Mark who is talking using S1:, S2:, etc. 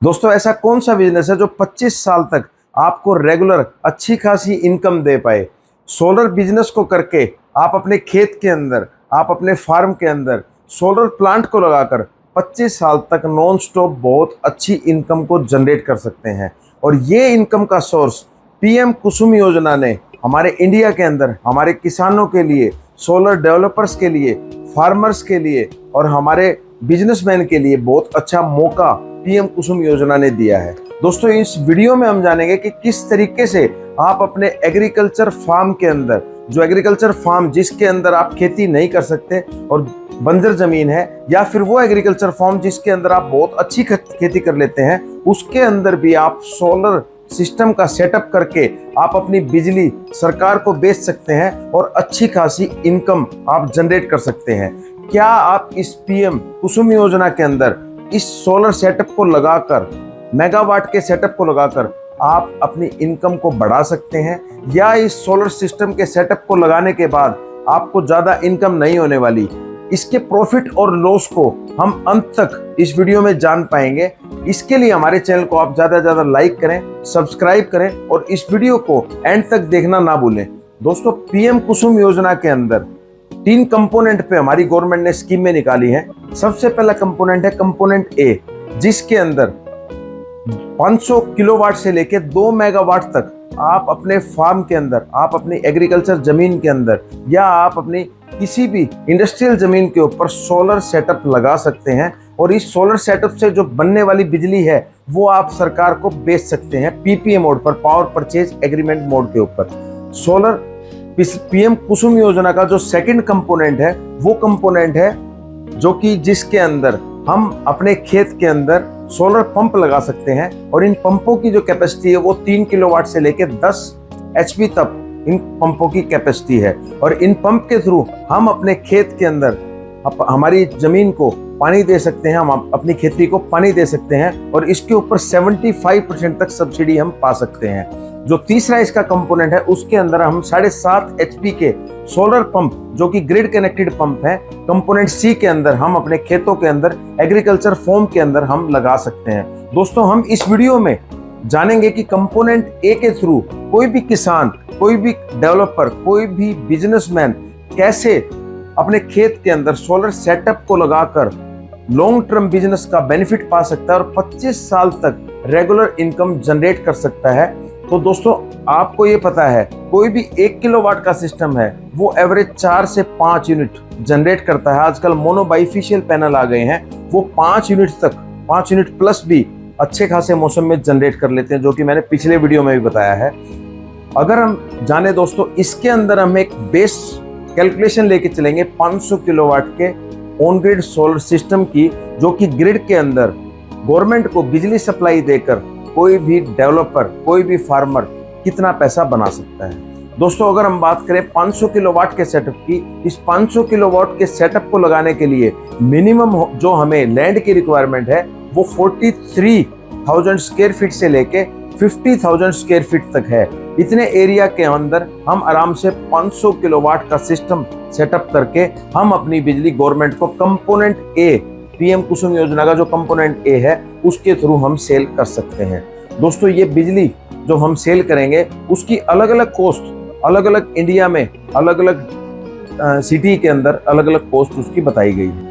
S1: दोस्तों ऐसा कौन सा बिजनेस है जो 25 साल तक आपको रेगुलर अच्छी खासी इनकम दे पाए। सोलर बिजनेस को करके आप अपने खेत के अंदर, आप अपने फार्म के अंदर सोलर प्लांट को लगाकर 25 साल तक नॉन स्टॉप बहुत अच्छी इनकम को जनरेट कर सकते हैं। और ये इनकम का सोर्स पीएम कुसुम योजना ने हमारे इंडिया के अंदर हमारे किसानों के लिए, सोलर डेवलपर्स के लिए, फार्मर्स के लिए और हमारे बिजनेसमैन के लिए बहुत अच्छा मौका पीएम कुसुम योजना ने दिया है। दोस्तों इस वीडियो में हम जानेंगे कि किस तरीके से आप अपने एग्रीकल्चर फार्म के अंदर, जो एग्रीकल्चर फार्म जिसके अंदर आप खेती नहीं कर सकते और बंजर जमीन है, या फिर वो एग्रीकल्चर फार्म जिसके अंदर आप बहुत अच्छी खेती कर लेते हैं, उसके अंदर भी आप सोलर सिस्टम का सेटअप करके आप अपनी बिजली सरकार को बेच सकते हैं और अच्छी खासी इनकम आप जनरेट कर सकते हैं। क्या आप इस पीएम कुसुम योजना के अंदर इस सोलर सेटअप को लगाकर, मेगावाट के सेटअप को लगाकर आप अपनी इनकम को बढ़ा सकते हैं, या इस सोलर सिस्टम के सेटअप को लगाने के बाद आपको ज़्यादा इनकम नहीं होने वाली? इसके प्रॉफिट और लॉस को हम अंत तक इस वीडियो में जान पाएंगे। इसके लिए हमारे चैनल को आप ज़्यादा से ज़्यादा लाइक करें, सब्सक्राइब करें और इस वीडियो को एंड तक देखना ना भूलें। दोस्तों पीएम कुसुम योजना के अंदर 3 कंपोनेंट पे हमारी गवर्नमेंट ने स्कीमें निकाली हैं। सबसे पहला कंपोनेंट है कंपोनेंट ए, जिसके अंदर 500 किलोवाट से लेके 2 मेगावाट तक आप अपने फार्म के अंदर, आप अपनी एग्रीकल्चर जमीन के अंदर या आप अपनी किसी भी इंडस्ट्रियल जमीन के ऊपर सोलर सेटअप लगा सकते हैं। और इस सोलर सेटअप से जो बनने वाली बिजली है वो आप सरकार को बेच सकते हैं पीपीए मोड पर, पावर परचेज एग्रीमेंट मोड के ऊपर। सोलर पीएम कुसुम योजना का जो सेकंड कंपोनेंट है वो कंपोनेंट है जो कि जिसके अंदर हम अपने खेत के अंदर सोलर पंप लगा सकते हैं और इन पंपों की जो कैपेसिटी है वो 3 किलोवाट से लेकर 10 एचपी तक इन पंपों की कैपेसिटी है। और इन पंप के थ्रू हम अपने खेत के अंदर हमारी जमीन को पानी दे सकते हैं, हम अपनी खेती को पानी दे सकते हैं और इसके ऊपर 75% तक सब्सिडी हम पा सकते हैं। जो तीसरा इसका कंपोनेंट है उसके अंदर हम 7.5 एचपी के सोलर पंप, जो कि ग्रिड कनेक्टेड पंप है, कंपोनेंट सी के अंदर हम अपने खेतों के अंदर, एग्रीकल्चर फार्म के अंदर हम लगा सकते हैं। दोस्तों हम इस वीडियो में जानेंगे कि कंपोनेंट ए के थ्रू कोई भी किसान, कोई भी डेवलपर, कोई भी बिजनेसमैन कैसे अपने खेत के अंदर सोलर सेटअप को लगाकर लॉन्ग टर्म बिजनेस का बेनिफिट पा सकता है और 25 साल तक रेगुलर इनकम जनरेट कर सकता है। तो दोस्तों आपको ये पता है कोई भी 1 किलोवाट का सिस्टम है वो एवरेज 4 से 5 यूनिट जनरेट करता है। आजकल मोनो बाइफिशियल पैनल आ गए हैं, वो 5 यूनिट तक, 5 यूनिट प्लस भी अच्छे खासे मौसम में जनरेट कर लेते हैं, जो कि मैंने पिछले वीडियो में भी बताया है। अगर हम जाने दोस्तों, इसके अंदर हम एक बेस कैलकुलेशन लेके चलेंगे 500 किलोवाट के ऑन ग्रिड सोलर सिस्टम की, जो कि ग्रिड के अंदर गवर्नमेंट को बिजली सप्लाई देकर कोई भी डेवलपर, कोई भी फार्मर कितना पैसा बना सकता है। दोस्तों अगर हम बात करें 500 किलोवाट के सेटअप की, इस 500 किलोवाट के सेटअप को लगाने के लिए मिनिमम जो हमें लैंड की रिक्वायरमेंट है वो 43,000 स्क्वायर फीट से लेके 50,000 स्क्वायर फीट तक है। इतने एरिया के अंदर हम आराम से 500 किलोवाट का सिस्टम सेटअप करके हम अपनी बिजली गवर्नमेंट को कंपोनेंट ए, पीएम कुसुम योजना का जो कंपोनेंट ए है उसके थ्रू हम सेल कर सकते हैं। दोस्तों ये बिजली जो हम सेल करेंगे उसकी अलग अलग कॉस्ट, अलग अलग इंडिया में अलग अलग सिटी के अंदर अलग अलग कॉस्ट उसकी बताई गई है।